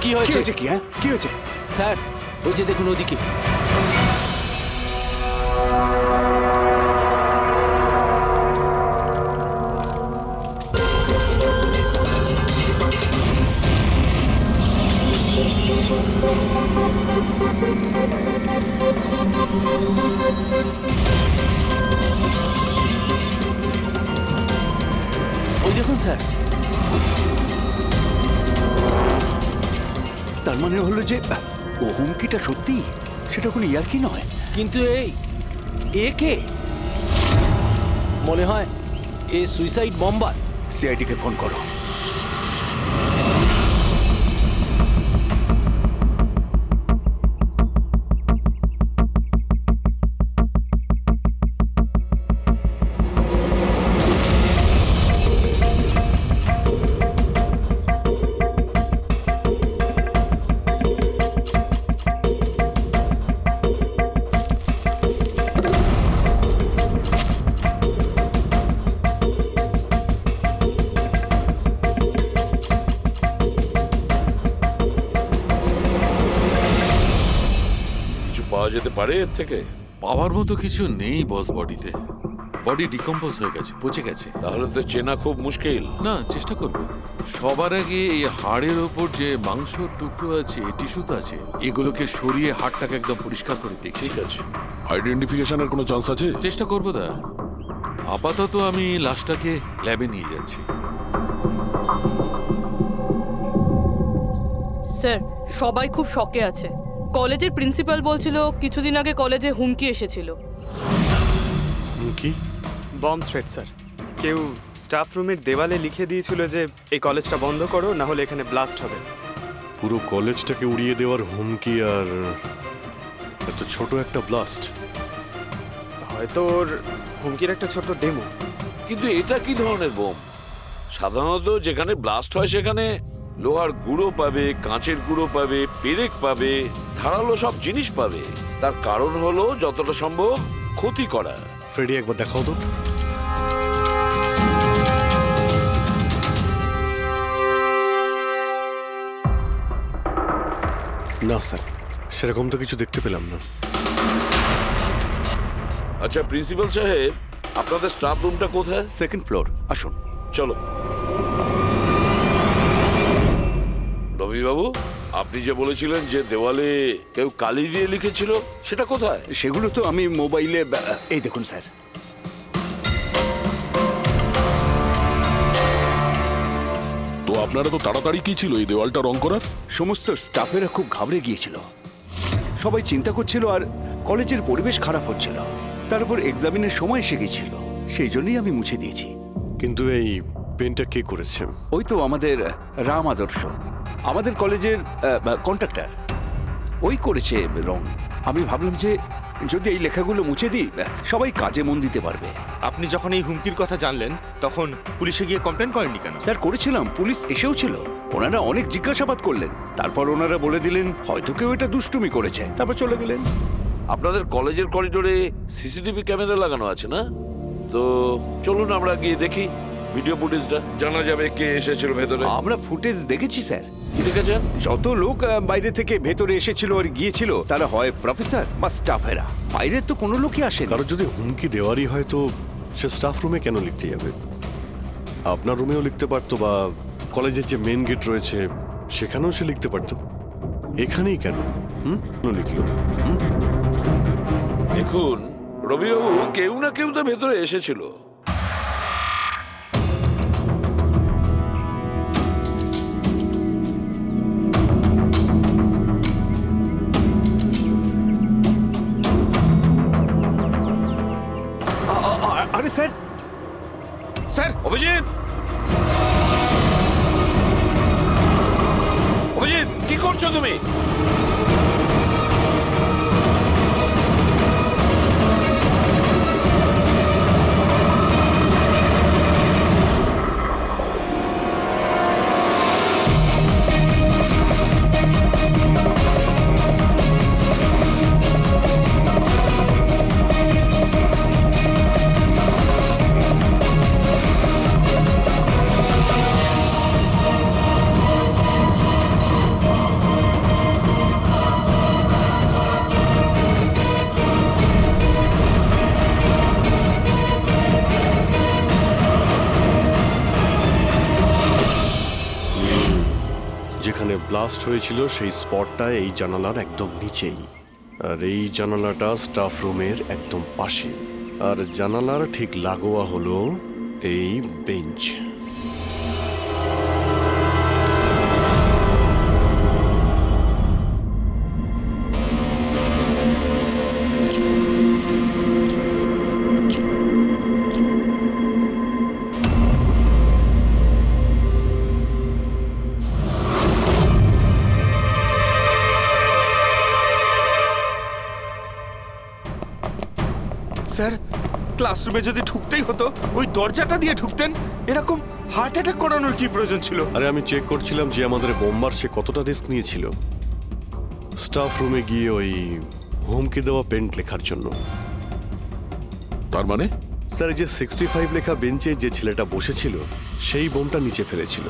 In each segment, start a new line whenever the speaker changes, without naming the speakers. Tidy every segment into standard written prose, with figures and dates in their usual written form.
কি হয়েছে?
কি হ্যাঁ কি হয়েছে?
স্যার ওই যে দেখুন ওদিকে। ওই দেখুন স্যার।
তার মানে হলো যে ও হুমকিটা সত্যি, সেটা কোনো ইয়ার্কি নয়।
কিন্তু এ কে? মনে হয় এ সুইসাইড বম্বার।
সিআইডিকে ফোন করো।
যেতে পারে এর থেকে?
পাওয়ার মতো কিছু নেই বস, বডিতে বডি ডিকম্পোজ হয়ে গেছে, পচে গেছে।
তাহলে তো চেনা খুব মুশকিল।
না, চেষ্টা করব। সবার আগে এই হাড়ের ওপর যে মাংসর টুকরো আছে, টিস্যুতে আছে, এগুলোকে সরিয়ে হাড়টাকে একদম পরিষ্কার করে দেখি।
ঠিক আছে।
আইডেন্টিফিকেশনের কোনো চান্স আছে?
চেষ্টা করবো দা। আপাতত আমি লাশটাকে ল্যাবে নিয়ে যাচ্ছি।
স্যার সবাই খুব শকে আছে। কলেজের প্রিন্সিপাল বলছিল কিছুদিন আগে কলেজে হুমকি এসেছিল।
হুমকি?
Bomb threat sir. কেউ স্টাফ রুমের দেওয়ালে লিখে দিয়েছিল যে এই কলেজটা বন্ধ করো, না হলে এখানে ব্লাস্ট হবে।
পুরো কলেজটাকে উড়িয়ে দেওয়ার হুমকি, আর এত ছোট একটা ব্লাস্ট।
হয়তো ওর হুমকির একটা ছোট ডেমো।
কিন্তু এটা কি ধরনের বোম? সাধারণত যেখানে ব্লাস্ট হয় সেখানে লোহার গুঁড়ো পাবে, কাঁচের গুঁড়ো পাবে, পেরেক পাবে, ধারালো সব জিনিস পাবে। তার কারণ হলো যতটা সম্ভব ক্ষতি করা।
ফ্রেডি, একবার দেখাও তো। না স্যার, সেরকম তো কিছু দেখতে পেলাম না।
আচ্ছা প্রিন্সিপাল সাহেব, আপনাদের স্টাফ রুমটা কোথায়?
সেকেন্ড ফ্লোর, আসুন।
চলো। রবিবাবু, আপনি যে বলেছিলেন যে দেওয়ালে কেউ কালি দিয়ে লিখেছিল, সেটা কোথায়?
সেগুলো তো আমি মোবাইলে, এই দেখুন স্যার।
তো আপনারা তো তাড়াতাড়ি কি ছিল এই দেওয়ালটা রং করার?
সমস্ত স্টাফেরা খুব ঘাবড়ে গিয়েছিল, সবাই চিন্তা করছিল, আর কলেজের পরিবেশ খারাপ হচ্ছিল। তার উপর এক্সামিনের সময় এসে গেছিল, সেই জন্যই আমি মুছে দিয়েছি।
কিন্তু এই পেনটা কে করেছে?
ওই তো আমাদের রাম আদর্শ, আমাদের কলেজের কন্ট্রাক্টর, ওই করেছে রং। আমি ভাবলাম যে যদি এই লেখাগুলো মুছে দিই, সবাই কাজে মন দিতে পারবে।
আপনি যখন এই হুমকির কথা জানলেন তখন পুলিশে গিয়ে কমপ্লেন করেননি কেন?
স্যার করেছিলাম, পুলিশ এসেও ছিল। ওনারা অনেক জিজ্ঞাসাবাদ করলেন, তারপর ওনারা বলে দিলেন হয়তো কেউ এটা দুষ্টুমি করেছে, তারপর চলে গেলেন।
আপনাদের কলেজের করিডোরে সিসিটিভি ক্যামেরা লাগানো আছে না? তো চলুন আমরা গিয়ে দেখি ভিডিও ফুটেজটা, জানা যাবে কে এসেছিল ভেতরে।
আমরা ফুটেজ দেখেছি স্যার।
কি দেখেছেন?
যত লোক বাইরে থেকে ভেতরে এসেছিল আর গিয়েছিল, তারা হয় প্রফেসর বা স্টাফেরা, বাইরের তো কোনো লোকই আসে।
কারণ যদি হুমকি দেওয়ারই হয় তো সে স্টাফ রুমে কেন লিখতে যাবে? আপনার রুমেও লিখতে পারতো, বা কলেজের যে মেন গেট রয়েছে সেখানেও সে লিখতে পারতো। এখানেই কেন লিখলো?
দেখুন রবিবাবু, কেউ না কেউ তো ভেতরে এসেছিল।
আরে স্যার, স্যার!
অভিজিৎ, অভিজিৎ, কি করছো তুমি?
ব্লাস্ট হয়েছিল সেই স্পটটা এই জানালার একদম নিচেই, আর এই জানালাটা স্টাফ রুমের একদম পাশে, আর জানালার ঠিক লাগোয়া হলো এই বেঞ্চ।
স্যার, ক্লাসরুমে যদি ঢুকতেই হতো ওই দরজাটা দিয়ে ঢুকতেন। এরকম হার্ট অ্যাটাক করানোর কি প্রয়োজন ছিল?
আরে আমি চেক করছিলাম যে আমাদের বোমবার সে কতটা রিস্ক নিয়েছিল স্টাফ রুমে গিয়ে ওই হুমকি দেওয়া পেন্ট লেখার জন্য।
তার মানে
স্যার, এই যে 65 লেখা বেঞ্চে যে ছেলেটা বসেছিল সেই বোমটা নিচে ফেলেছিল,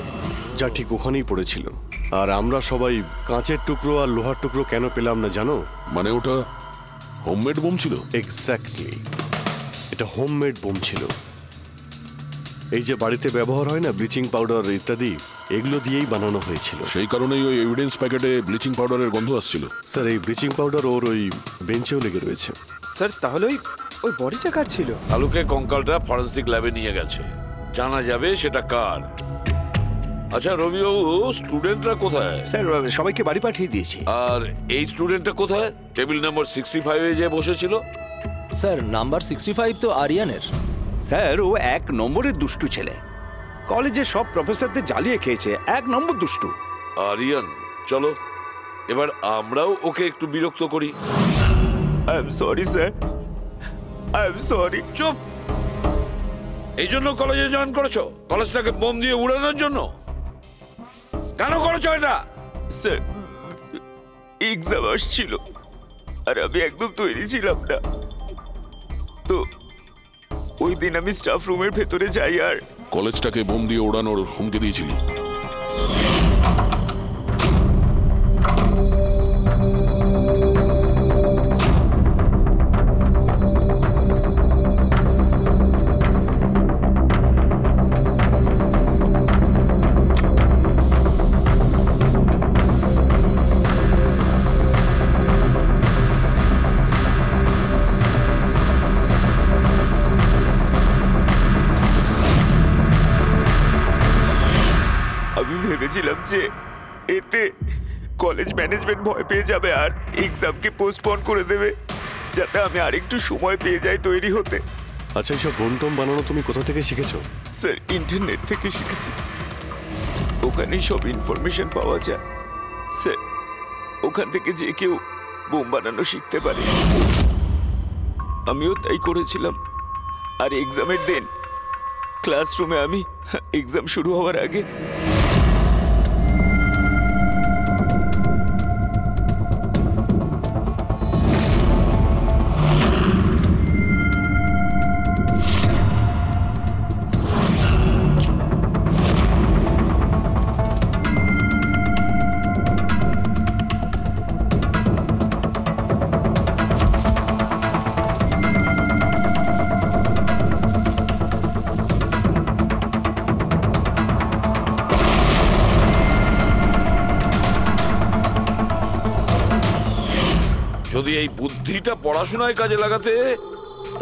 যা ঠিক ওখানেই পড়েছিল। আর আমরা সবাই কাঁচের টুকরো আর লোহার টুকরো কেন পেলাম না জানো?
মানে ওটা হোমমেড বোম ছিল?
এক্স্যাক্টলি, এটা হোমমেড বোম ছিল। এই যে বাড়িতে ব্যবহার হয় না ব্লিচিং পাউডার ইত্যাদি, এগুলো দিয়েই বানানো হয়েছিল।
সেই কারণেই ওই এভিডেন্স প্যাকেটে ব্লিচিং পাউডারের গন্ধ আসছিল।
স্যার, এই ব্লিচিং পাউডার ওর ওই বেঞ্চেও লেগে রয়েছে।
স্যার, তাহলে ওই বডিটা কার ছিল?
আলুকে কঙ্কালটা ফরেন্সিক ল্যাবে নিয়ে গেছে, জানা যাবে সেটা কার। আচ্ছা রবিবাবু, স্টুডেন্টরা কোথায়?
স্যার সবাইকে বাড়ি পাঠিয়ে দিয়েছি।
আর এই স্টুডেন্টটা কোথায়? টেবিল নাম্বার 65 যে বসেছিল?
স্যার নাম্বার 65 তো আরিয়ানের।
স্যার ও 1 নম্বরের দুষ্টু ছেলে, কলেজে সব প্রফেসরদের জ্বালিয়ে খেয়েছে, 1 নম্বর দুষ্টু।
আরিয়ান, চলো এবার আমরাও ওকে একটু বিরক্ত করি।
I am sorry sir, I am sorry.
চুপ! এই জন্য কলেজে জয়েন করেছো? কলেজটাকে বোম দিয়ে উড়ানোর জন্য? কেন করেছো এটা?
স্যার, এক্সাম আসছিল আর আমি একদম তৈরি ছিলাম না, তো ওই দিন আমি স্টাফ রুমের ভেতরে যাই আর
কলেজটাকে বোম দিয়ে ওড়ানোর হুমকি দিয়েছিলি?
আমি ভেবেছিলাম যে এতে কলেজ ম্যানেজমেন্ট ভয় পেয়ে যাবে আর এক্সামকে পোস্টপোন করে দেবে, যাতে আমি আরেকটু সময় পেয়ে যাই তৈরি হতে।
আচ্ছা, এইসব বোম টোম বানানো তুমি কোথা থেকে শিখেছো?
স্যার, ইন্টারনেট থেকে শিখেছি, ওখানেই সব ইনফরমেশন পাওয়া যায়। স্যার, ওখান থেকে যে কেউ বোম বানানো শিখতে পারে। আমিও তাই করেছিলাম। আর এক্সামের দিন ক্লাসরুমে আমি এক্সাম শুরু হওয়ার আগে
যদি এই বুদ্ধিটা পড়াশোনায় কাজে লাগাতে,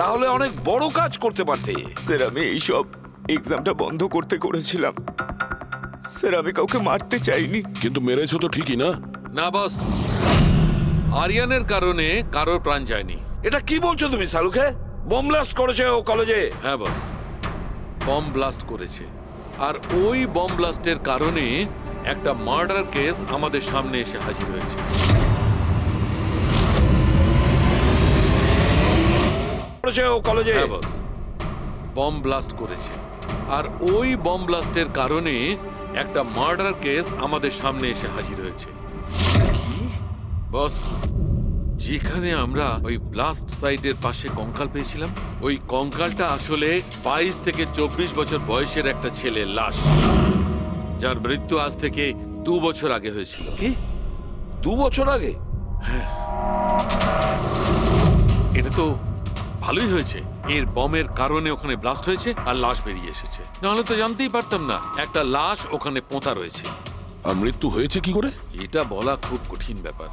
তাহলে অনেক বড় কাজ করতে পারতে।
স্যার, আমি এইসব এক্সামটা বন্ধ করতে করেছিলাম। স্যার, আমি কাউকে মারতে চাইনি।
কিন্তু মেরেছো তো ঠিকই না?
না বস, আরিয়ানের কারণে কারোর প্রাণ যায়নি।
এটা কি বলছো তুমি শালুকে? বোম ব্লাস্ট করেছে ও কলেজে?
হ্যাঁ বস, বম ব্লাস্ট করেছে। আর ওই বম ব্লাস্টের কারণে একটা মার্ডার কেস আমাদের সামনে এসে হাজির হয়েছে।
ও কলেজে?
হ্যাঁ বস, বম ব্লাস্ট করেছে। আর ওই বম ব্লাস্টের কারণে একটা মার্ডার কেস আমাদের সামনে এসে হাজির হয়েছে। বস, যেখানে আমরা ওই ব্লাস্ট সাইটের পাশে কঙ্কাল পেয়েছিলাম, ওই কঙ্কালটা আসলে 22 থেকে 24 বছর বয়সের একটা ছেলের লাশ, যার মৃত্যু আজ থেকে 2 বছর আগে হয়েছিল।
কি 2 বছর আগে?
হ্যাঁ, এটা তো ভালোই হয়েছে। এর বমের কারণে ওখানে ব্লাস্ট হয়েছে আর লাশ বেরিয়ে এসেছে, নাহলে তো জানতেই পারতাম না একটা লাশ ওখানে পোঁতা রয়েছে।
আর মৃত্যু হয়েছে কি করে?
এটা বলা খুব কঠিন ব্যাপার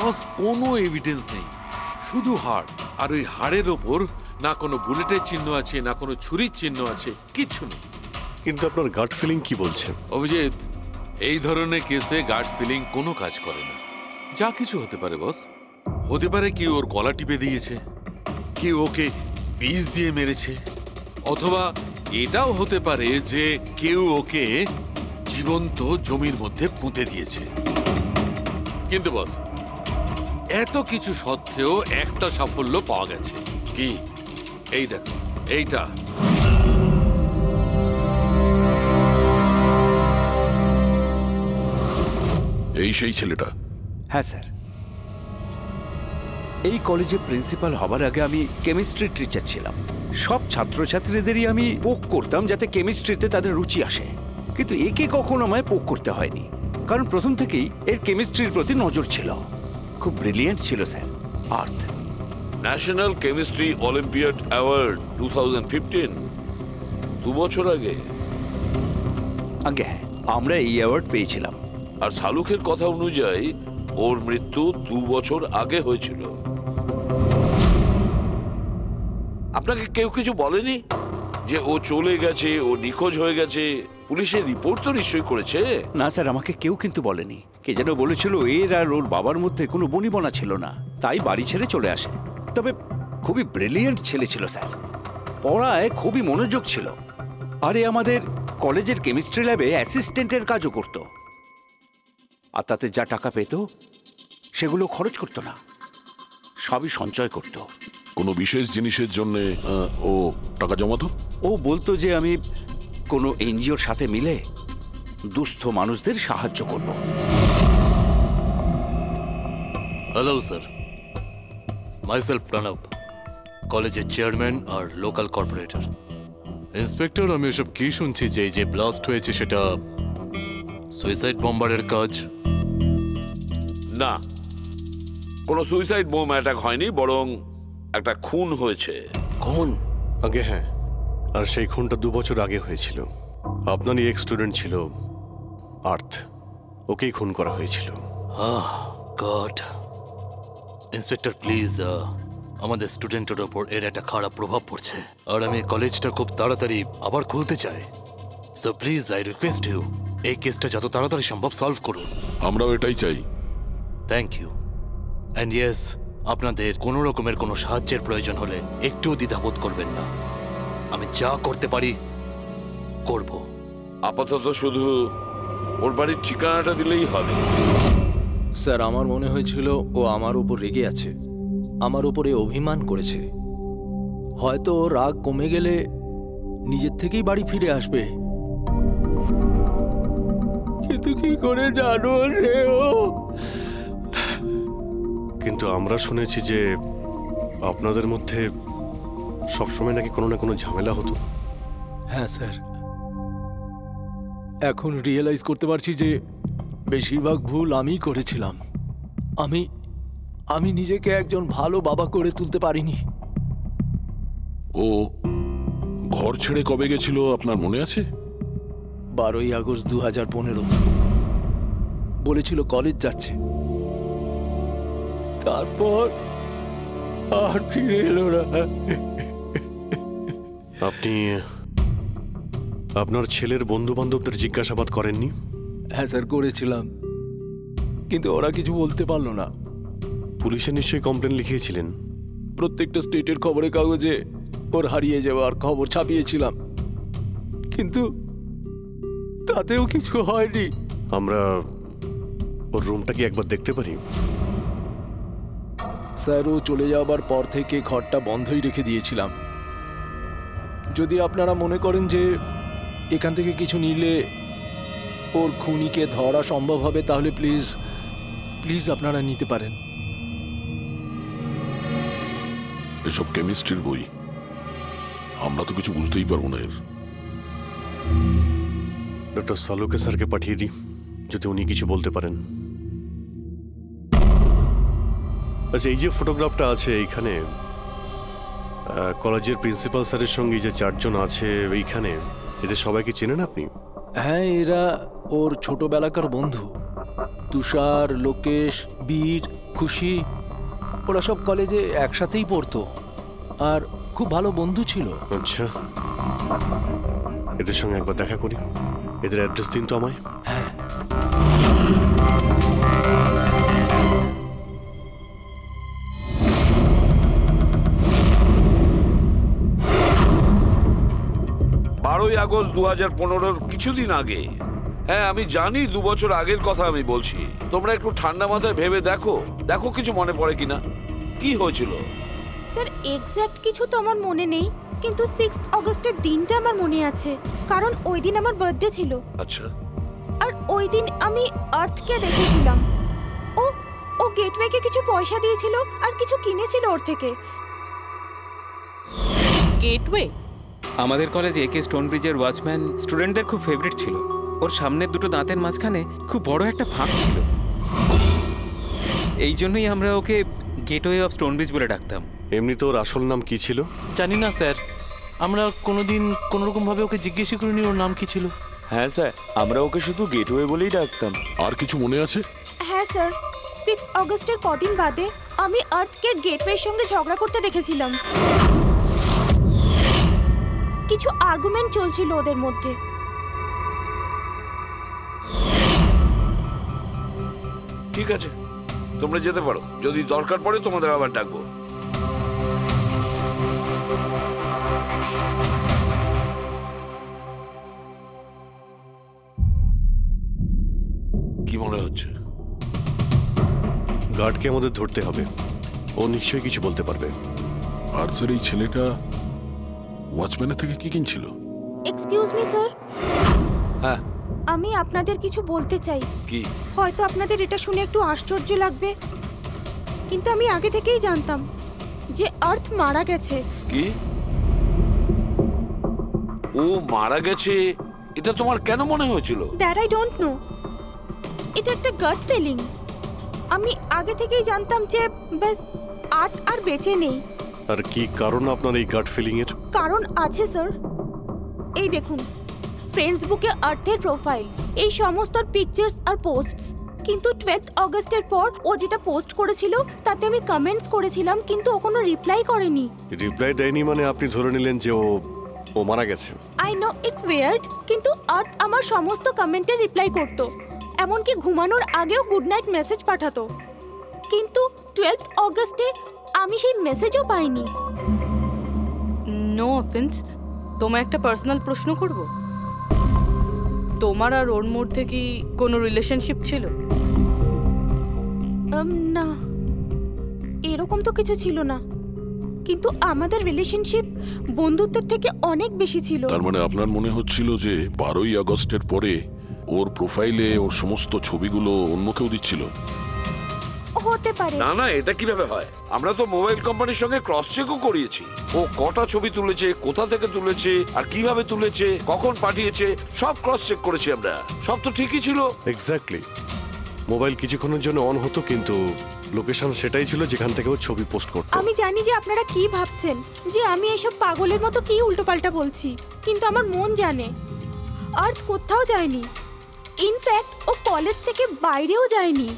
বস। কোনো এভিডেন্স নেই, শুধু হাড়। আর ওই হাড়ের ওপর না কোনো বুলেটের চিহ্ন আছে, না কোনো ছুরির চিহ্ন আছে, কিচ্ছু নেই।
কিন্তু আপনার গাট ফিলিং কি বলছে?
অভিজিৎ, এই ধরনের কেসে গার্ড ফিলিং কোনো কাজ করে না। যা কিছু হতে পারে বস। হতে পারে কেউ ওর গলা টিপে দিয়েছে, কেউ ওকে বিষ দিয়ে মেরেছে, অথবা এটাও হতে পারে যে কেউ ওকে জীবন্ত জমির মধ্যে পুঁতে দিয়েছে। কিন্তু বস, এত কিছু সত্ত্বেও একটা সাফল্য পাওয়া গেছে। কি? এই দেখো, এইটা।
এই সেই ছেলেটা?
হ্যাঁ স্যার, এই কলেজে প্রিন্সিপাল হবার আগে আমি কেমিস্ট্রি টিচার ছিলাম। সব ছাত্রছাত্রীদেরই আমি পোক করতাম যাতে কেমিস্ট্রিতে তাদের রুচি আসে, কিন্তু একে কখনো আমায় পোক করতে হয়নি, কারণ প্রথম থেকেই এর কেমিস্ট্রির প্রতি নজর ছিল। খুব ব্রিলিয়েন্ট ছিল স্যার। আর্থ
ন্যাশনাল কেমিস্ট্রি অলিম্পিয়াড অ্যাওয়ার্ড 2015, 2 বছর আগে।
আগে হ্যাঁ, আমরা এই অ্যাওয়ার্ড পেয়েছিলাম।
আর শালুকের কথা অনুযায়ী ওর মৃত্যু 2 বছর আগে হয়েছিল। আপনাকে কেউ কিছু বলেনি যে ও চলে গেছে, ও নিখোঁজ হয়ে গেছে? পুলিশের রিপোর্ট তো নিশ্চয়ই করেছে।
না স্যার, আমাকে কেউ কিন্তু বলেনি। কে যেন বলেছিল এর আর ওর বাবার মধ্যে কোনো বনিবনা ছিল না, তাই বাড়ি ছেড়ে চলে আসে। তবে খুবই ব্রিলিয়েন্ট ছেলে ছিল স্যার, পড়ায় খুবই মনোযোগ ছিল। আরে আমাদের কলেজের কেমিস্ট্রি ল্যাবে অ্যাসিস্ট্যান্টের কাজও করতো। আর তাতে যা টাকা পেত সেগুলো খরচ করতো না, সবই সঞ্চয় করতো।
কোনো বিশেষ জিনিসের জন্য ও টাকা জমাতো?
ও বলতো যে আমি কোনো এনজিওর সাথে মিলে দুস্থ মানুষদের সাহায্য করব।
হ্যালো স্যার, মাইসেলফ প্রণব, কলেজের চেয়ারম্যান আর লোকাল কর্পোরেটর। ইন্সপেক্টর, আমি এসব কি শুনছি যে এই যে ব্লাস্ট হয়েছে সেটা সুইসাইড বম্বারের কাজ?
না, কোনো সুইসাইড বোম অ্যাটাক হয়নি, বরং একটা খুন হয়েছে।
খুন?
আগে হ্যাঁ, আর সেই খুনটা 2 বছর আগে হয়েছিল। আপনারই এক স্টুডেন্ট ছিল আর্থ, ওকেই খুন করা হয়েছিল।
গড। ইন্সপেক্টর প্লিজ, আমাদের স্টুডেন্টের ওপর এর একটা খারাপ প্রভাব পড়ছে, আর আমি কলেজটা খুব তাড়াতাড়ি আবার খুলতে চাই। So please, I request you, এই কেসটা যত তাড়াতাড়ি সম্ভব সলভ করুন।
আমরাও এটাই চাই।
Thank you. অ্যান্ড ইয়েস, আপনাদের কোনো রকমের কোনো সাহায্যের প্রয়োজন হলে একটুও দ্বিধাবোধ করবেন না। আমি যা করতে পারি করব।
আপাতত শুধু ওর বাড়ির ঠিকানাটা দিলেই হবে।
স্যার, আমার মনে হয়েছিল ও আমার উপর রেগে আছে, আমার উপরে অভিমান করেছে। হয়তো রাগ কমে গেলে নিজের থেকেই বাড়ি ফিরে আসবে। কিন্তু কি করে জানো যে ও?
কিন্তু আমরা শুনেছি যে আপনাদের মধ্যে সবসময় নাকি কোনো না কোনো ঝামেলা হতো।
হ্যাঁ স্যার, এখন রিয়েলাইজ করতে পারছি যে বেশিরভাগ ভুল আমিই করেছিলাম। আমি নিজেকে একজন ভালো বাবা করে তুলতে পারিনি।
ও ঘর ছেড়ে কবে গেছিল আপনার মনে আছে?
12ই আগস্ট 2015। বলেছিল কলেজ যাচ্ছে, তারপর আর ফিরে এলো না।
আপনি আপনার ছেলের বন্ধু বান্ধবদের জিজ্ঞাসাবাদ করেননি?
হ্যাঁ স্যার, করেছিলাম, কিন্তু ওরা কিছু বলতে পারলো না।
পুলিশে নিশ্চয়ই কমপ্লেন লিখিয়েছিলেন?
প্রত্যেকটা স্টেটের খবরের কাগজে ওর হারিয়ে যাওয়ার খবর ছাপিয়েছিলাম, কিন্তু তাতেও কিছু হয়নি।
আমরা ওর রুমটা কি একবার দেখতে পারি?
স্যার, ও চলে যাওয়ার পর থেকে ঘরটা বন্ধই রেখে দিয়েছিলাম। যদি আপনারা মনে করেন যে এখান থেকে কিছু নিলে ওর খুনিকে ধরা সম্ভব হবে, তাহলে প্লিজ আপনারা নিতে পারেন।
এসব কেমিস্ট্রির বই, আমরা তো কিছু বুঝতেই পারবো না এর।
ডক্টর সালুকে স্যারকে পাঠিয়ে দিই, যদি উনি কিছু বলতে পারেন। আচ্ছা, এই যে ফটোগ্রাফটা আছে এইখানে, কলেজের প্রিন্সিপাল স্যারের সঙ্গে যে 4 জন আছে এইখানে, এদের সবাইকে চেনেন আপনি?
হ্যাঁ, এরা ওর ছোটবেলাকার বন্ধু। তুষার, লোকেশ, বীর, খুশি, ওরা সব কলেজে একসাথেই পড়তো আর খুব ভালো বন্ধু ছিল।
আচ্ছা, এদের সঙ্গে একবার দেখা করি। এদের অ্যাড্রেস দিন তো আমায়।
হ্যাঁ,
আগস্ট 2015 কিছুদিন আগে। হ্যাঁ, আমি জানি 2 বছর আগের কথা আমি বলছি। তোমরা একটু ঠান্ডা মাথায় ভেবে দেখো দেখো কিছু মনে পড়ে কিনা, কি হয়েছিল।
স্যার এক্স্যাক্ট কিছু তো আমার মনে নেই, কিন্তু 6 অগস্টের দিনটা আমার মনে আছে, কারণ ওই দিন আমার বার্থডে ছিল।
আচ্ছা,
আর ওই দিন আমি আর্থকে দেখেছিলাম। ও গেটওয়েকে কিছু পয়সা দিয়েছিল আর কিছু কিনেছিল ওর থেকে।
গেটওয়ে?
আমাদের কলেজে একে স্টোন ব্রিজের ওয়াচম্যান স্টুডেন্টদের খুব ফেভারিট ছিল। ওর সামনের দুটো দাঁতের মাঝখানে খুব বড় একটা ফাঁক ছিল। এই জন্যই আমরা ওকে গেটওয়ে অফ স্টোন ব্রিজ বলে ডাকতাম।
এমনি তো ওর আসল নাম কি ছিল?
জানি না স্যার, আমরা কোনোদিন কোনোরকম ভাবে ওকে জিজ্ঞেস করিনি ওর নাম কি ছিল।
হ্যাঁ স্যার, আমরা ওকে শুধু গেটওয়ে বলেই ডাকতাম।
আর কিছু মনে আছে?
হ্যাঁ স্যার, 6 অগস্টের কদিন বাদে আমি আর্থকে গেটওয়ের সঙ্গে ঝগড়া করতে দেখেছিলাম। কিছু আর্গুমেন্ট চলছিল ওদের মধ্যে।
ঠিক আছে, তোমরা যেতে পারো। যদি দরকার পড়ে তোমাদের আবার ডাকবো। কি মনে হচ্ছে?
গার্ডকে আমাদের ধরতে হবে, ও নিশ্চয়ই কিছু বলতে পারবে।
আর স্যার, এই ছেলেটা ওয়াচম্যানের থেকে কি কিনছিল?
Excuse me sir.
হ্যাঁ,
আমি আপনাদের কিছু বলতে চাই।
কি?
হয়তো আপনাদের এটা শুনে একটু আশ্চর্য লাগবে, কিন্তু আমি আগে থেকেই জানতাম যে আর্থ মারা গেছে।
কি? ও মারা গেছে এটা তোমার কেন মনে হয়েছিল?
দ্যাট আই ডোন্ট নো, এটা একটা গাট ফিলিং। আমি আগে থেকেই জানতাম যে ব্যাস আর্থ আর বেঁচে নেই।
আর কি কারণ আপনার এই গাট ফিলিং এর?
কারণ আছে স্যার, এই দেখুন ফেসবুকে আর্থের প্রোফাইল, এই সমস্ত পিকচার্স আর পোস্টস। কিন্তু 12 অগস্টের পর ও যেটা পোস্ট করেছিল তাতে আমি কমেন্টস করেছিলাম, কিন্তু ও কোনো রিপ্লাই করেনি।
রিপ্লাই দেয়নি মানে আপনি ধরে নিলেন যে ও মারা গেছে?
আই নো ইটস ওয়ার্ড, কিন্তু আর্থ আমার সমস্ত কমেন্টে রিপ্লাই করতো, এমনকি ঘুমানোর আগেও গুড নাইট মেসেজ পাঠাতো। কিন্তু 12 অগস্টে আমি সেই মেসেজও পাইনি।
নো অফেন্স, তোমায় একটা পার্সোনাল প্রশ্ন করব। তোমার আর ওর মধ্যে কি কোনো রিলেশনশিপ ছিল?
না, এরকম তো কিছু ছিল না, কিন্তু আমাদের রিলেশনশিপ বন্ধুত্বের থেকে অনেক বেশি ছিল।
তার মানে আপনার মনে হচ্ছিল যে 12ই আগস্টের পরে ওর প্রোফাইলে ওর সমস্ত ছবিগুলো অন্য কেউ দিচ্ছিল?
হতে পারে।
না না, এটা কিভাবে হয়? আমরা তো মোবাইল কোম্পানির সঙ্গে ক্রস চেকও করিয়েছি। ও কটা ছবি তুলেছে, কোথা থেকে তুলেছে, আর কিভাবে তুলেছে, কখন পাঠিয়েছে, সব ক্রস চেক করেছি আমরা। সব তো ঠিকই ছিল।
এক্স্যাক্টলি, মোবাইল কিছুক্ষণের জন্য অন হতো, কিন্তু লোকেশন সেটাই ছিল যেখান থেকে ও ছবি পোস্ট করতো।
আমি জানি যে আপনারা কি ভাবছেন, যে আমি এসব পাগলের মতো কি উল্টোপাল্টা বলছি, কিন্তু আমার মন জানে আর্থ কোথাও যায়নি। ইনফ্যাক্ট ও কলেজ থেকে বাইরেও যায়নি।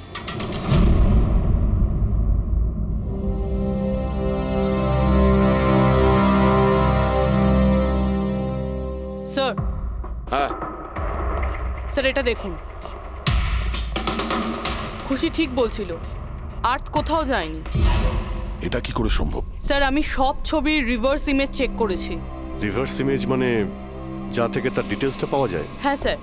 স্যার।
হ্যাঁ
স্যার, এটা দেখুন। খুশি ঠিক বলছিল, আর্থ কোথাও যায়নি।
এটা কি করে সম্ভব?
স্যার, আমি সব ছবির রিভার্স ইমেজ চেক করেছি।
রিভার্স ইমেজ মানে যা থেকে তার ডিটেলসটা পাওয়া যায়?
হ্যাঁ স্যার,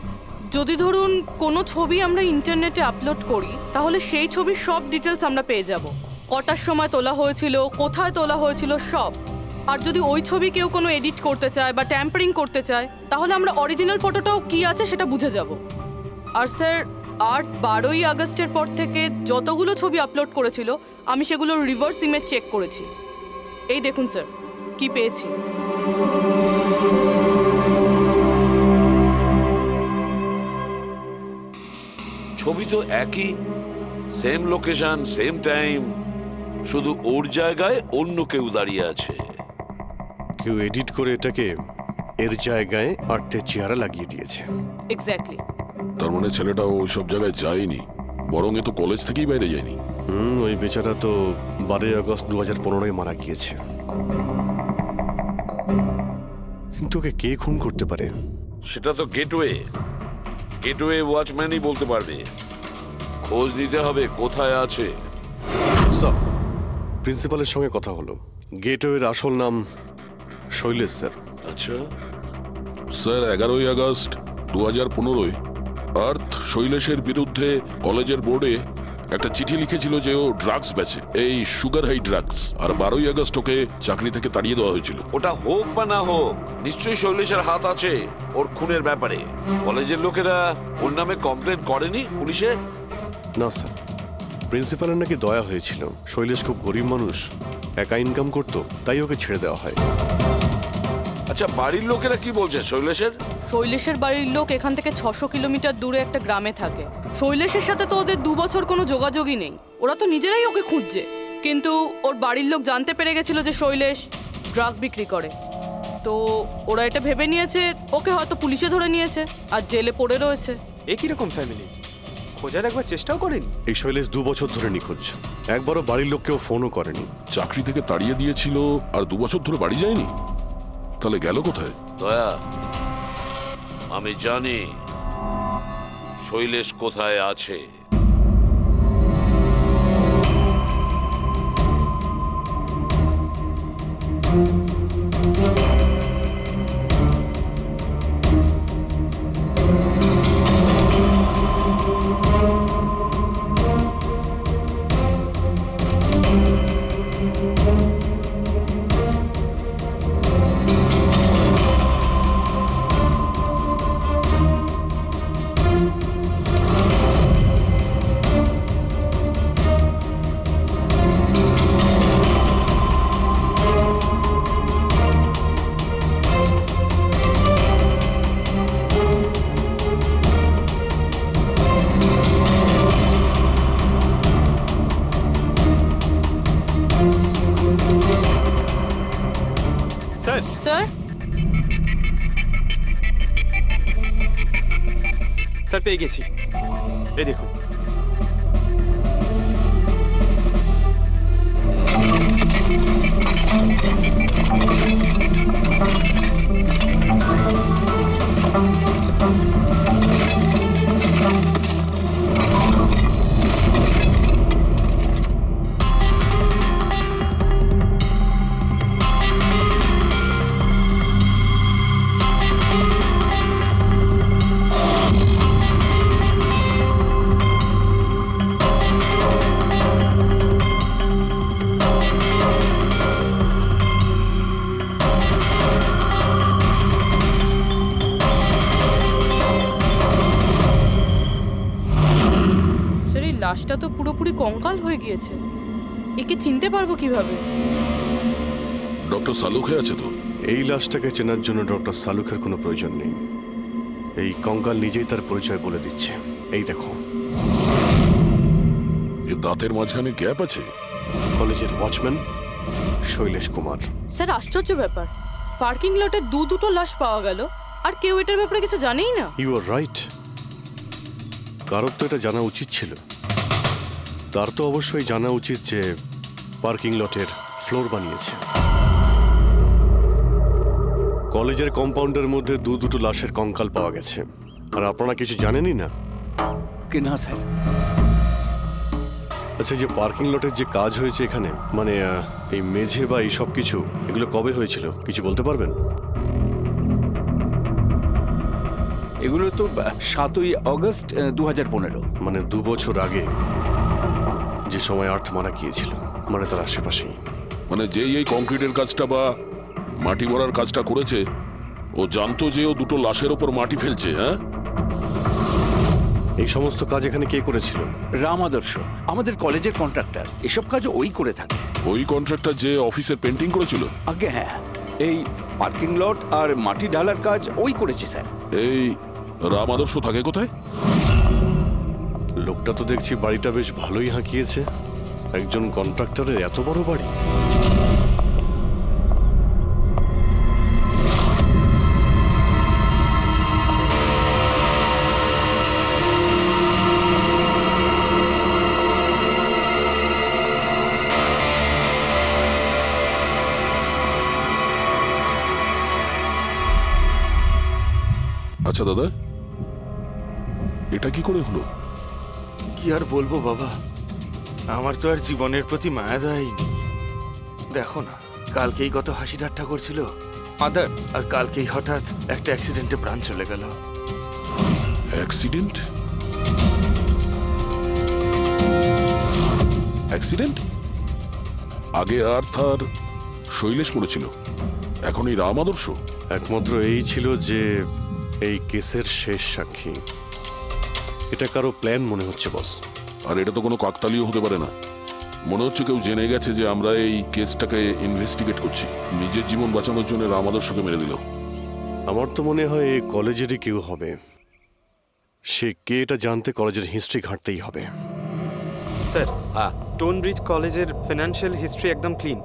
যদি ধরুন কোনো ছবি আমরা ইন্টারনেটে আপলোড করি, তাহলে সেই ছবির সব ডিটেলস আমরা পেয়ে যাব। কটার সময় তোলা হয়েছিল, কোথায় তোলা হয়েছিল, সব। আর যদি ওই ছবি কেউ কোনো এডিট করতে চায় বা ট্যাম্পারিং করতে চায়, তাহলে আমরা অরিজিনাল ফটোটাও কি আছে সেটা বুঝে যাব। আর স্যার, আর্ট 12ই আগস্টের পর থেকে যতগুলো ছবি আপলোড করেছিল, আমি সেগুলোর রিভার্স ইমেজ চেক করেছি। এই দেখুন স্যার, কি পেয়েছি।
ছবি তো একই, সেম লোকেশন, সেম টাইম, শুধু ওর জায়গায় অন্য কেউ দাঁড়িয়ে আছে।
কেউ এডিট করে এটাকে এর জায়গায় আর্থের চেহারা লাগিয়ে দিয়েছে।
এক্স্যাক্টলি।
তার মানে ছেলেটা ওই সব জায়গায় যায়নি, বরং এ তো কলেজ থেকেই বাইরে যায়নি।
ওই বেচারা তো 12 আগস্ট 2015 মারা গিয়েছে। কিন্তু ওকে কে খুন করতে পারে?
সেটা তো গেটওয়ে ওয়াচম্যানই বলতে পারবে। খোঁজ নিতে হবে কোথায় আছে।
স্যার, প্রিন্সিপালের সঙ্গে কথা হলো। গেটওয়ের আসল নাম শৈলেশ স্যার।
আচ্ছা
স্যার, 11 আগস্ট 2015 আর্থ শৈলেশের বিরুদ্ধে কলেজের বোর্ডে একটা চিঠি লিখেছিল যে ও ড্রাগস বেচে, এই সুগার হাই ড্রাগস। আর 12 আগস্ট ওকে চাকরি থেকে তাড়িয়ে দেওয়া হয়েছিল।
ওটা হোক বা না হোক, নিশ্চয়ই শৈলেশের হাত আছে ওর খুনের ব্যাপারে। কলেজের লোকেরা ওর নামে কমপ্লেন করেনি পুলিশে?
না স্যার, প্রিন্সিপালের নাকি দয়া হয়েছিল। শৈলেশ খুব গরিব মানুষ, একা ইনকাম করতো, তাই ওকে ছেড়ে দেওয়া হয়।
আচ্ছা, বাড়ির লোকেরা কি বলছে শৈলেশের?
শৈলেশের বাড়ির লোক এখান থেকে 600 কিলোমিটার দূরে একটা গ্রামে থাকে। শৈলেশের সাথে তো ওদের 2 বছর কোনো যোগাযোগই নেই। ওরা তো নিজেরাই ওকে খুঁজছে। কিন্তু ওর বাড়ির লোক জানতে পেরে গেছিল যে শৈলেশ ড্রাগ বিক্রি করে, তো ওরা এটা ভেবে নিয়েছে ওকে হয়তো পুলিশে ধরে নিয়েছে আর জেলে পড়ে রয়েছে।
এ কিরকম ফ্যামিলি? খোঁজার একবার চেষ্টাও করেনি?
এই শৈলেশ 2 বছর ধরে নিখোঁজ, একবারও বাড়ির লোককেও ফোনও করেনি।
চাকরি থেকে তাড়িয়ে দিয়েছিল আর 2 বছর ধরে বাড়ি যায়নি, তাহলে গেল কোথায়?
দয়া, আমি জানি শৈলেশ কোথায় আছে।
স্যার, পেয়ে গেছি। এই দেখুন।
লাশটা তো পুরোপুরি কঙ্কাল হয়ে গিয়েছে। একে চিনতে পারবো কিভাবে?
ডক্টর সালুখে আছে তো?
এই লাশটাকে চেনার জন্য ডক্টর সালুখের কোনো প্রয়োজন নেই। এই কঙ্কাল নিজেই তার পরিচয় বলে দিচ্ছে। এই দেখো,
এর দাঁতের মাঝখানে গ্যাপ আছে।
কলেজের ওয়াচম্যান শৈলেশ কুমার।
স্যার, আশ্চর্য ব্যাপার, পার্কিং লটে দুটো লাশ পাওয়া গেল আর কেউ এটার ব্যাপারে কিছু জানেই না।
You are right. কারোর তো এটা জানা উচিত ছিল। তার তো অবশ্যই জানা উচিত যে পার্কিং লটের ফ্লোর বানিয়েছে। কলেজের কম্পাউন্ডের মধ্যে দুটো লাশের কঙ্কাল পাওয়া গেছে, আর আপনারা কিছু জানেনই না?
কি না স্যার।
আচ্ছা, যে পার্কিং লটের যে কাজ হয়েছে এখানে, মানে এই মেঝে বা এই সব কিছু, এগুলো কবে হয়েছিল কিছু বলতে পারবেন?
এগুলো তো 7ই আগস্ট 2015।
মানে 2 বছর আগে, যে সময় আর্থ মারা গিয়েছিল, মানে তার আশেপাশেই।
মানে যেই এই কংক্রিটের কাজটা বা মাটি ভরার কাজটা করেছে, ও জানতো যে ও দুটো লাশের ওপর মাটি ফেলছে। হ্যাঁ,
এই সমস্ত কাজ এখানে কে করেছিল?
রাম আদর্শ, আমাদের কলেজের কন্ট্রাক্টর। এসব কাজ ওই করে থাকে।
ওই কন্ট্রাক্টর যে অফিসের পেন্টিং করেছিল?
আগে হ্যাঁ, এই পার্কিং লট আর মাটি ঢালার কাজ ওই করেছে স্যার।
এই রাম আদর্শ থাকে কোথায়?
লোকটা তো দেখছি বাড়িটা বেশ ভালোই হাঁকিয়েছে। একজন কন্ট্রাক্টরের এত বড় বাড়ি।
আচ্ছা দাদা, এটা কি করে হলো?
কি আর বলবো বাবা, আমার তো আর জীবনের প্রতি মায়া দয়াই নেই। দেখো না, কালকেই কত হাসি ঠাট্টা করছিল আদার, আর কালকেই হঠাৎ একটা অ্যাক্সিডেন্টে প্রাণ চলে গেল।
অ্যাক্সিডেন্ট? অ্যাক্সিডেন্ট? আগে আর্থ আর শৈলেশ করেছিল, এখন এই রাম আদর্শ।
একমাত্র এই ছিল যে এই কেসের শেষ সাক্ষী। এটা কারো প্ল্যান মনে হচ্ছে বস।
আর এটা তো কোনো কাকতালীয় হতে পারে না। মনে হচ্ছে কেউ জেনে গেছে যে আমরা এই কেসটাকে ইনভেস্টিগেট করছি, নিজের জীবন বাঁচানোর জন্য রাম আদর্শকে মেরে দিল।
আমার তো মনে হয় এই কলেজেরই কেউ হবে। সে কে এটা জানতে কলেজের হিস্ট্রি ঘাঁটতেই হবে।
স্যার, স্টোনব্রিজ কলেজের ফিনান্সিয়াল হিস্ট্রি একদম ক্লিন।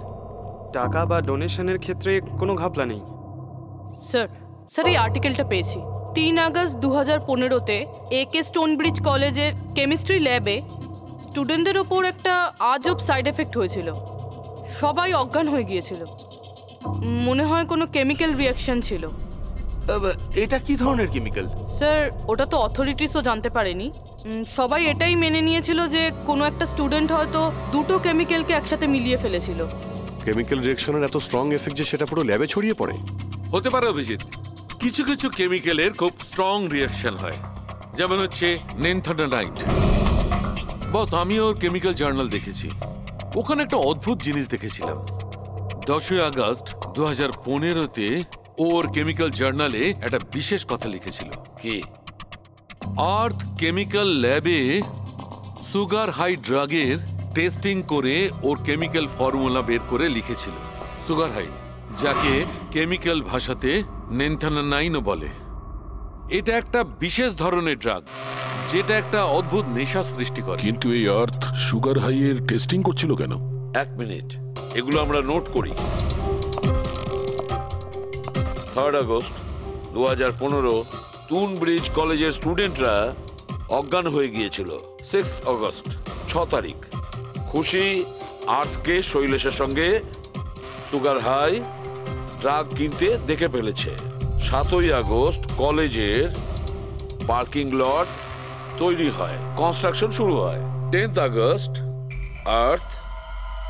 টাকা বা ডোনেশনের ক্ষেত্রে কোনো ঘাপলা নেই।
স্যার এই আর্টিকেলটা পেয়েছি। 3 আগস্ট 2015-তে একে স্টোনব্রিজ কলেজের কেমিস্ট্রি ল্যাবে স্টুডেন্টদের ওপর একটা আজব সাইড এফেক্ট হয়েছিল। সবাই অজ্ঞান হয়ে গিয়েছিল। মনে হয় কোনো কেমিক্যাল রিয়াকশন ছিল।
এটা কি ধরনের কেমিক্যাল?
স্যার ওটা তো অথরিটিসও জানতে পারেনি। সবাই এটাই মেনে নিয়েছিল যে কোনো একটা স্টুডেন্ট হয়তো দুটো কেমিক্যালকে একসাথে মিলিয়ে ফেলেছিল।
কেমিক্যাল রিঅ্যাকশনের এত স্ট্রং এফেক্ট যে সেটা পুরো ল্যাবে ছড়িয়ে পড়ে।
হতে পারে অভিজিৎ, কিছু কিছু কেমিক্যালের খুব স্ট্রং রিয়াকশন হয়, যেমন হচ্ছে নেনথানাইট। বস, আমি ওর কেমিক্যাল জার্নাল দেখেছি, ওখানে একটা অদ্ভুত জিনিস দেখেছিলাম। 10 আগস্ট 2015-তে ওর কেমিক্যাল জার্নালে একটা বিশেষ কথা লিখেছিল।
কি?
আর্থ কেমিক্যাল ল্যাবে সুগার হাই ড্রাগের টেস্টিং করে ওর কেমিক্যাল ফর্মুলা বের করে লিখেছিল সুগার হাই, যাকে কেমিক্যাল ভাষাতে নেনথানাইনও বলে। এটা একটা বিশেষ ধরনের ড্রাগ যেটা একটা অদ্ভুত নেশা সৃষ্টি করে।
কিন্তু এই আর্থ সুগার হাইয়ের টেস্টিং করছিল কেন?
1 মিনিট, এগুলো আমরা নোট করি। 3 আগস্ট 2015 স্টোনব্রিজ কলেজের স্টুডেন্টরা অজ্ঞান হয়ে গিয়েছিল। 6 আগস্ট 6 তারিখ খুশি আর্থকে শৈলেশের সঙ্গে সুগার হাই ড্রাগ কিনতে দেখে ফেলেছে। 7 আগস্ট কলেজের পার্কিং লট তৈরি হয়, কনস্ট্রাকশন শুরু হয়। 10 আগস্ট আর্থ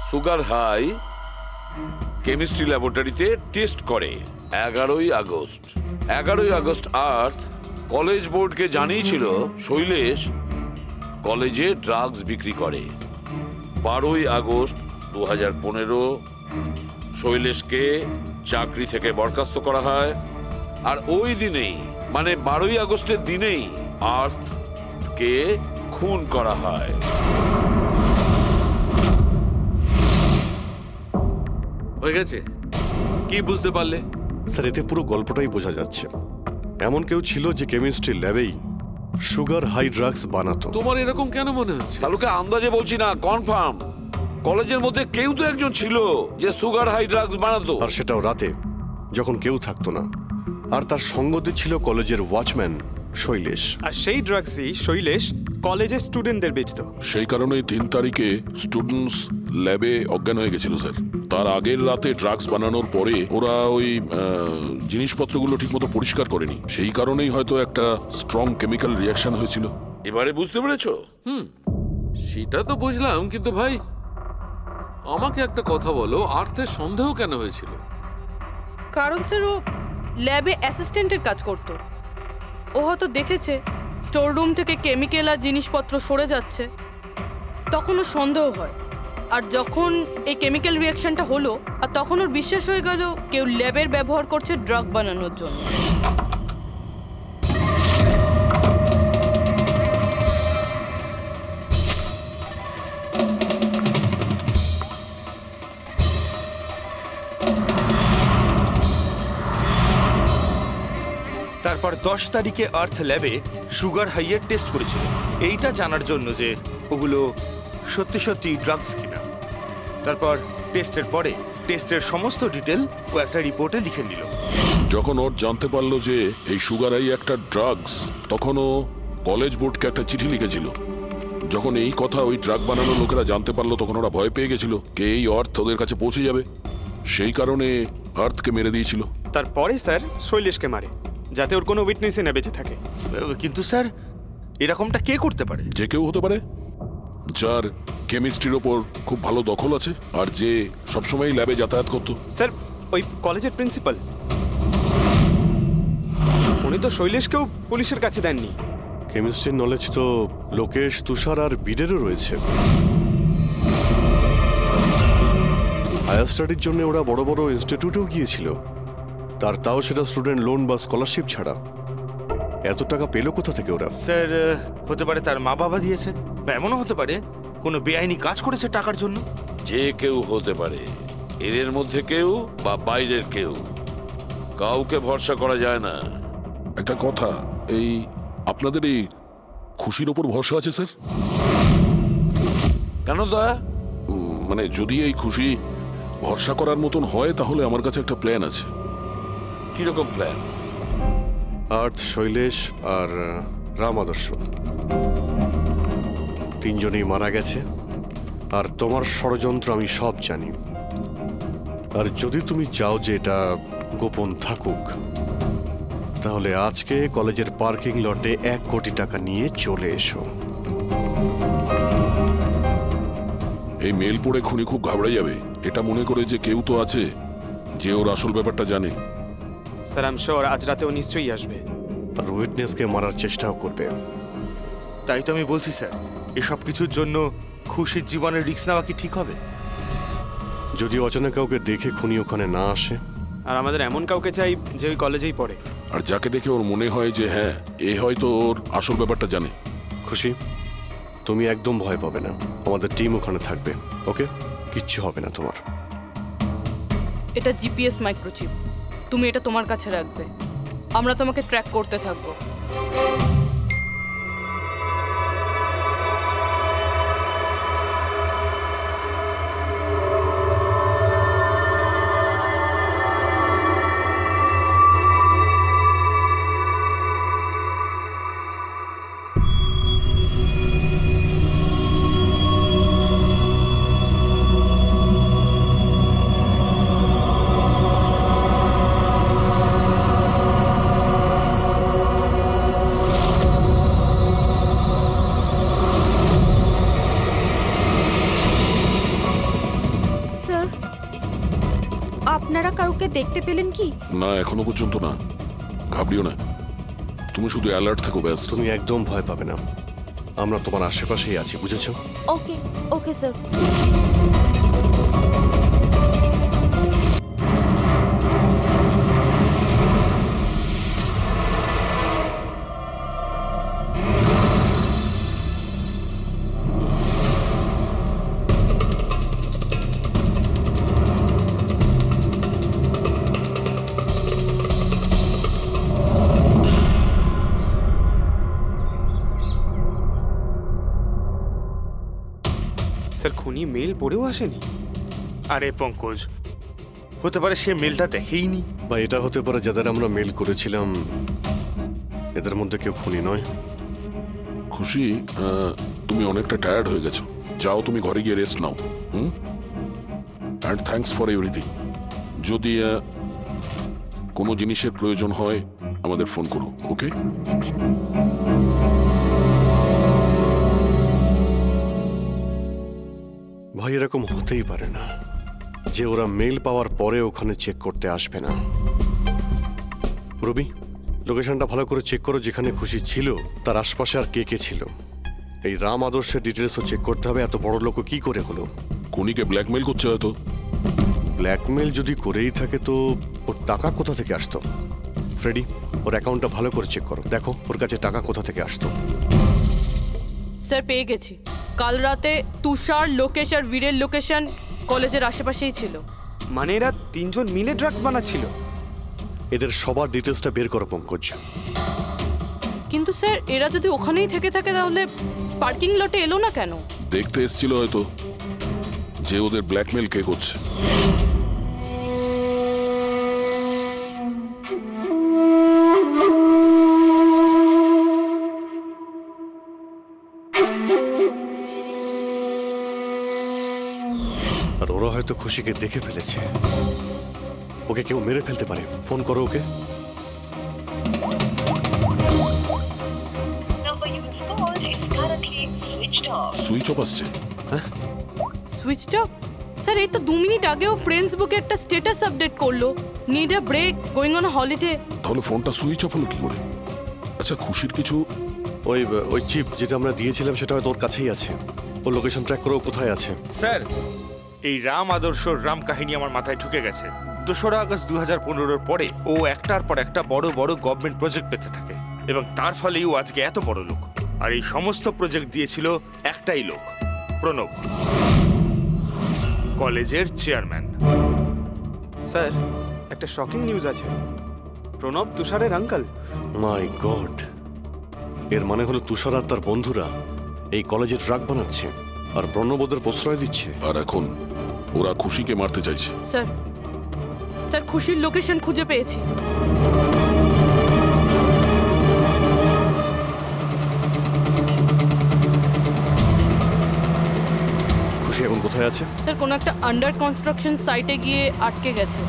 সুগার হাই কেমিস্ট্রি ল্যাবরেটরিতে টেস্ট করে। 11 আগস্ট আর্থ কলেজ বোর্ডকে জানিয়েছিল শৈলেশ কলেজে ড্রাগস বিক্রি করে। 12 আগস্ট 2015 শৈলেশকে চাকরি থেকে বরখাস্ত করা হয়। আর ওই দিনেই, মানে 12 আগস্টের দিনেই আর্থকে খুন করা হয়।
হয়ে গেছে? কি বুঝতে পারলে?
স্যার এতে পুরো গল্পটাই বোঝা যাচ্ছে। এমন কেউ ছিল যে কেমিস্ট্রি ল্যাবেই সুগার হাই ড্রাগস বানাতো।
তোমার এরকম কেন মনে হচ্ছে?
তাহলে আন্দাজে বলছি না, কনফার্ম কলেজের মধ্যে কেউ তো একজন ছিল যে সুগার হাই ড্রাগস বানাতো।
আর সেটাও রাতে, যখন কেউ থাকতো না। আর তার সঙ্গতে ছিল কলেজের ওয়াচম্যান শৈলেশ।
আর সেই ড্রাগসই শৈলেশ কলেজের স্টুডেন্টদের বেচতো।
সেই কারণে 3 তারিখে স্টুডেন্টস ল্যাবে অজ্ঞান হয়ে গেছিল স্যার। তার আগের রাতে ড্রাগস বানানোর পরে ওরা ওই জিনিসপত্রগুলো ঠিকমতো পরিষ্কার করেনি, সেই কারণেই হয়তো একটা স্ট্রং কেমিক্যাল রিয়াকশন হয়েছিল।
এবারে বুঝতে পেরেছো?
সেটা তো বুঝলাম, কিন্তু ভাই আমাকে একটা কথা বলো, আর্থের সন্দেহ কেন হয়েছিল?
কারণ স্যার ও ল্যাবে অ্যাসিস্ট্যান্টের কাজ করত। ও হয়তো দেখেছে স্টোর রুম থেকে কেমিক্যাল আর জিনিসপত্র সরে যাচ্ছে, তখন ওর সন্দেহ হয়। আর যখন এই কেমিক্যাল রিয়াকশনটা হলো, আর তখন ওর বিশ্বাস হয়ে গেল কেউ ল্যাবের ব্যবহার করছে ড্রাগ বানানোর জন্য।
তারপর 10 তারিখে আর্থ ল্যাবে সুগার হাইয়ের টেস্ট করেছিল, এইটা জানার জন্য যে ওগুলো সত্যি সত্যি ড্রাগস কিনা। তারপর টেস্টের পরে টেস্টের সমস্ত ডিটেল ও একটা রিপোর্টে লিখে নিল।
যখন ওর জানতে পারলো যে এই সুগার হাই একটা ড্রাগস, তখন ও কলেজ বোর্ডকে একটা চিঠি লিখেছিল। যখন এই কথা ওই ড্রাগ বানানোর লোকেরা জানতে পারলো, তখন ওরা ভয় পেয়ে গেছিল কে এই আর্থ ওদের কাছে পৌঁছে যাবে, সেই কারণে আর্থকে মেরে দিয়েছিল।
তারপরে স্যার শৈলেশকে মারে। যাতে ওর কোনো উইটনেসই না বেঁচে থাকে।
কিন্তু স্যার এরকমটা কে করতে পারে?
যে কেউ হতে পারে, যার কেমিস্ট্রির ওপর খুব ভালো দখল আছে আর যে সবসময় ল্যাবে যাতায়াত করতো।
স্যার ওই কলেজের প্রিন্সিপাল, উনি তো শৈলেশকেও পুলিশের কাছে দেননি।
কেমিস্ট্রির নলেজ তো লোকেশ, তুষার আর বীরেরও রয়েছে। হায়ার স্টাডির জন্য ওরা বড় বড় ইনস্টিটিউটেও গিয়েছিল, তাও সেটা স্টুডেন্ট লোন বা স্কলারশিপ ছাড়া। এত টাকা পেলো কোথা থেকে ওরা?
স্যার হতে পারে তার মা বাবা দিয়েছে, বা এমনও হতে পারে কোনো বেআইনি কাজ করেছে টাকার জন্য।
যে কেউ হতে পারে, এদের মধ্যে কেউ বা বাইরের কেউ, কাউকে ভরসা করা যায় না।
একটা কথা, এই আপনাদের এই খুশির ওপর ভরসা আছে স্যার?
কেন দয়া?
মানে যদি এই খুশি ভরসা করার মতন হয় তাহলে আমার কাছে একটা প্ল্যান আছে।
কিরকম প্ল্যান?
আর্থ, শৈলেশ আর রাম আদর্শ তিনজনেই মারা গেছে, আর তোমার ষড়যন্ত্র আমি সব জানি। আর যদি তুমি চাও যে এটা গোপন থাকুক, তাহলে আজকে কলেজের পার্কিং লটে 1 কোটি টাকা নিয়ে চলে এসো।
এই মেল পড়ে খুনি খুব ঘাবড়ে যাবে, এটা মনে করে যে কেউ তো আছে যে ওর আসল ব্যাপারটা জানে।
স্যার আই এম শিওর আজ রাতে ও নিশ্চয়ই আসবে।
আর উইটনেসকে মারার চেষ্টাও করবে।
তাই তো আমি বলছি স্যার, এসব কিছুর জন্য খুশির জীবনের রিস্ক নেওয়া কি ঠিক হবে?
যদি অচেনা কাউকে দেখে খুনি ওখানে না আসে।
আর আমাদের এমন কাউকে চাই যে ওই কলেজেই পড়ে,
আর যাকে দেখে ওর মনে হয় যে হ্যাঁ এ হয়তো ওর আসল ব্যাপারটা জানে।
খুশি, তুমি একদম ভয় পাবে না, আমাদের টিম ওখানে থাকবে। ওকে, কিচ্ছু হবে না তোমার।
এটা জিপিএস মাইক্রোচিপ, তুমি এটা তোমার কাছে রাখবে, আমরা তোমাকে ট্র্যাক করতে থাকবো।
আপনারা কাউকে দেখতে পেলেন কি?
না, এখনো পর্যন্ত না। ঘাবড়িও না, তুমি শুধু অ্যালার্ট থাকো ব্যাস।
তুমি একদম ভয় পাবে না, আমরা তোমার আশেপাশেই আছি, বুঝেছো?
ওকে ওকে স্যার।
স্যার খুনি মেল পড়েও আসেনি?
আরে পঙ্কজ, হতে পারে সে মেলটা দেখেইনি।
বা এটা হতে পারে যাদের আমরা মেল করেছিলাম এদের মধ্যে কেউ খুনি নয়।
খুশি, তুমি অনেকটা টায়ার্ড হয়ে গেছো, যাও তুমি ঘরে গিয়ে rest now. And thanks for everything. যদি কোনো জিনিসের প্রয়োজন হয় আমাদের ফোন করো, ওকে?
ভাই এরকম হতেই পারে না যে ওরা মেল পাওয়ার পরে ওখানে চেক করতে আসবে না। রবি, লোকেশনটা ভালো করে চেক করো, যেখানে খুশি ছিল তার আশপাশে আর কে কে ছিল। এই রাম আদর্শের ডিটেলসও চেক করতে হবে, এত বড় লোক কি করে হলো।
খুনিকে ব্ল্যাকমেল করছে হয়তো।
ব্ল্যাকমেল যদি করেই থাকে তো ওর টাকা কোথা থেকে আসতো? ফ্রেডি, ওর অ্যাকাউন্টটা ভালো করে চেক করো, দেখো ওর কাছে টাকা কোথা থেকে আসতো।
স্যার পেয়ে গেছি, কাল রাতে তুষার, লোকেশ আর বীরের লোকেশন কলেজের আশেপাশেই ছিল।
মানে এরা তিনজন মিলে ড্রাগস বানাচ্ছিল?
এদের সবার ডিটেলসটা বের করো পঙ্কজ।
কিন্তু স্যার এরা যদি ওখানেই থেকে থাকে তাহলে পার্কিং লটে এলো না কেন?
দেখতে এসেছিল হয়তো যে ওদের ব্ল্যাকমেল কে করছে।
আর ওরা হয়তো খুশিকে দেখে ফেলেছে, ওকে কেউ মেরে ফেলতে পারে। ফোন করো ওকে।
সুইচ অফ আসছে।
Switched off? স্যার এই তো 2 মিনিট আগেও ফেসবুকে একটা স্ট্যাটাস আপডেট করলো, need a break, going on holiday.
তাহলে ফোনটা সুইচ অফ হলো কি করে? আচ্ছা, খুশির কিছু
ওই চিপ যেটা আমরা দিয়েছিলাম সেটা হয়তো ওর কাছেই আছে। ও লোকেশন ট্র্যাক করে ও কোথায় আছে।
স্যার, এই রাম আদর্শর রাম কাহিনী আমার মাথায় ঢুকে গেছে। 2রা আগস্ট 2015-র পরে ও একটার পর একটা বড় বড় গভর্নমেন্ট প্রজেক্ট পেতে থাকে এবং তার ফলেই ও আজকে এত বড় লোক। আর এই সমস্ত প্রজেক্ট দিয়েছিল একটাই লোক, প্রণব, কলেজের চেয়ারম্যান।
স্যার, একটা শকিং নিউজ আছে। প্রণব তুষারের আঙ্কেল।
মাই গড, এর মানে হলো তুষার আর তার বন্ধুরা এই কলেজে ট্রাক বানাচ্ছে আর প্রণব ওদের প্রশ্রয় দিচ্ছে।
আর এখন ওরা খুশিকে মারতে চাইছে।
স্যার, স্যার খুশির লোকেশন খুঁজে পেয়েছি।
খুশি এখন কোথায় আছে?
স্যার কোনো একটা আন্ডার কনস্ট্রাকশন সাইটে গিয়ে আটকে গেছে।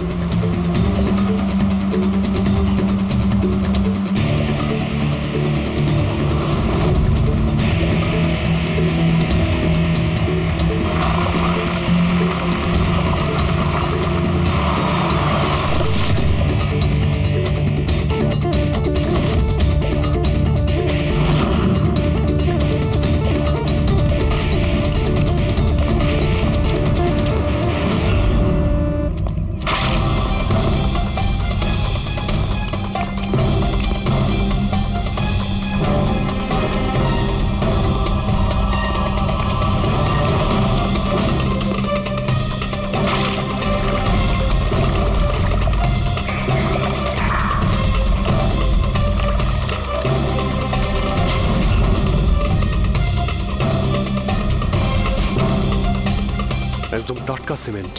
একদম টাটকা সিমেন্ট।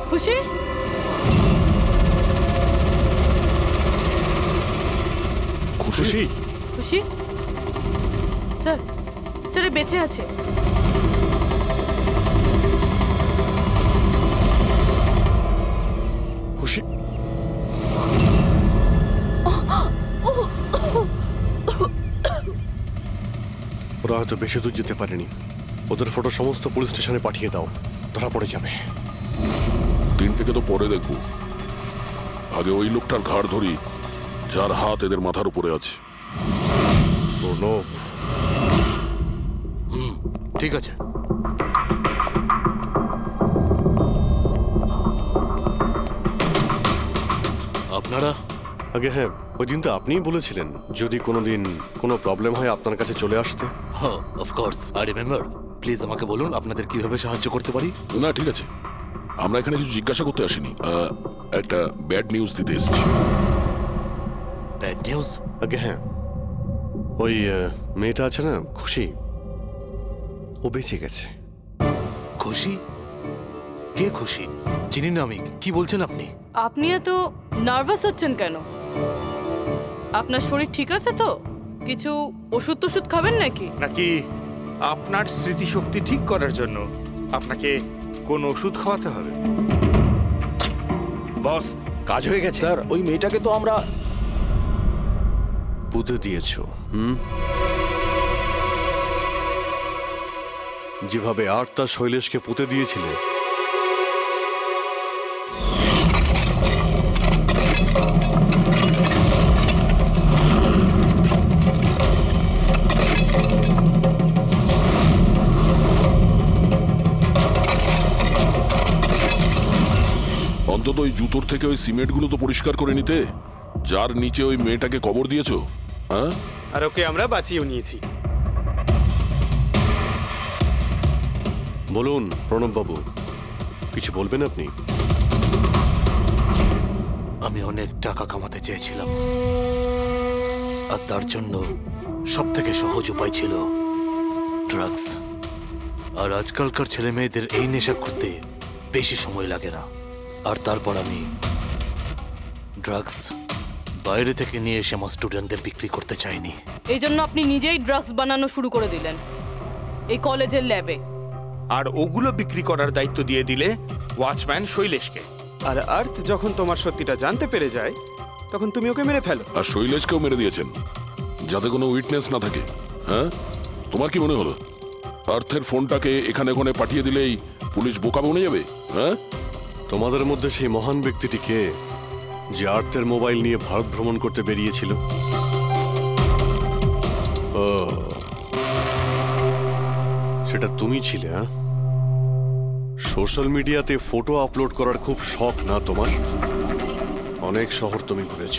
খুশি?
খুশি?
খুশি? স্যার, স্যার এ বেঁচে আছে।
খুশি? ওরা হয়তো বেশি দূর যেতে পারেনি। ওদের ফটো সমস্ত পুলিশ স্টেশনে পাঠিয়ে দাও, ধরা পড়ে যাবে।
3টেকে তো পরে দেখবো, আগে ওই লোকটার ঘাড় ধরি যার হাত এদের মাথার উপরে আছে।
প্রণব।
ঠিক আছে। আপনারা?
আগে হ্যাঁ, ওই দিন তো আপনিই বলেছিলেন যদি কোনোদিন কোনো প্রবলেম হয় আপনার কাছে চলে আসতে।
হ্যাঁ, অফকোর্স আই রিমেম্বার। প্লিজ আমাকে বলুন আপনাদের কিভাবে সাহায্য করতে পারি।
না ঠিক আছে, আমরা এখানে কিছু জিজ্ঞাসা করতে আসিনি, একটা ব্যাড নিউজ দিতে এসেছি।
Bad news?
আগে হ্যাঁ, ওই মেয়েটা আছে না খুশি, ও বেঁচে গেছে।
খুশি? কে খুশি? চিনি না আমি। কি বলছেন আপনি?
আপনি এত নার্ভাস হচ্ছেন কেন? আপনার শরীর ঠিক আছে তো? কিছু ওষুধ টষুধ খাবেন নাকি?
নাকি আপনার স্মৃতিশক্তি ঠিক করার জন্য আপনাকে কোন ওষুধ খাওয়াতে হবে? বস, কাজ হয়ে গেছে।
স্যার ওই মেয়েটাকে তো আমরা
পুঁতে দিয়েছো। যেভাবে আর্তা শৈলেশকে পুঁতে দিয়েছিলে,
অন্তত ওই জুতোর থেকে ওই সিমেন্টগুলো তো পরিষ্কার করে নিতে, যার নিচে ওই মেয়েটাকে কবর দিয়েছো। হ্যাঁ,
আর ওকে আমরা বাঁচিয়েও নিয়েছি।
বলুন প্রণব বাবু, কিছু বলবেন আপনি?
আমি অনেক টাকা কামাতে চেয়েছিলাম, আর তার জন্য সব থেকে সহজ উপায় ছিল ড্রাগস। আর আজকালকার ছেলে মেয়েদের এই নেশা করতে বেশি সময় লাগে না। আর তারপর আমি ড্রাগস বাইরে থেকে নিয়ে এসে আমার স্টুডেন্টদের বিক্রি করতে চাইনি।
এই জন্য আপনি নিজেই ড্রাগস বানানো শুরু করে দিলেন এই কলেজের ল্যাবে।
আর ওগুলো বিক্রি করার দায়িত্ব দিয়ে দিলে ওয়াচম্যান শৈলেশকে।
আর আর্থ যখন তোমার সত্যিটা জানতে পেরে যায় তখন তুমি ওকে মেরে ফেলো।
আর শৈলেশকেও মেরে দিয়েছেন যাতে কোনো উইটনেস না থাকে। হ্যাঁ, তোমার কি মনে হলো আর্থের ফোনটাকে এখানে ওখানে পাঠিয়ে দিলেই পুলিশ বোকা বনে যাবে? হ্যাঁ,
তোমাদের মধ্যে সেই মহান ব্যক্তিটি কে যে আর্থের মোবাইল নিয়ে ভারত ভ্রমণ করতে বেরিয়েছিল? ও, সেটা তুমি ছিলে? হ্যাঁ, সোশ্যাল মিডিয়াতে ফটো আপলোড করার খুব শখ না তোমার? অনেক শহর তুমি ঘুরেছ,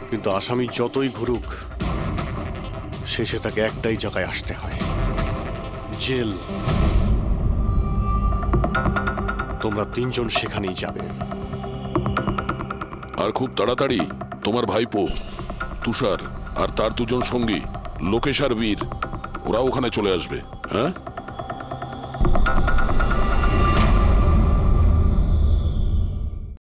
কিন্তু আসামি যতই ঘুরুক শেষে তাকে একটাই জায়গায় আসতে হয়, জেল। তোমরা তিনজন সেখানেই যাবে।
আর খুব তাড়াতাড়ি তোমার ভাইপো তুষার আর তার দুজন সঙ্গী লোকেশ আর বীর ওরা ওখানে চলে আসবে। হ্যাঁ,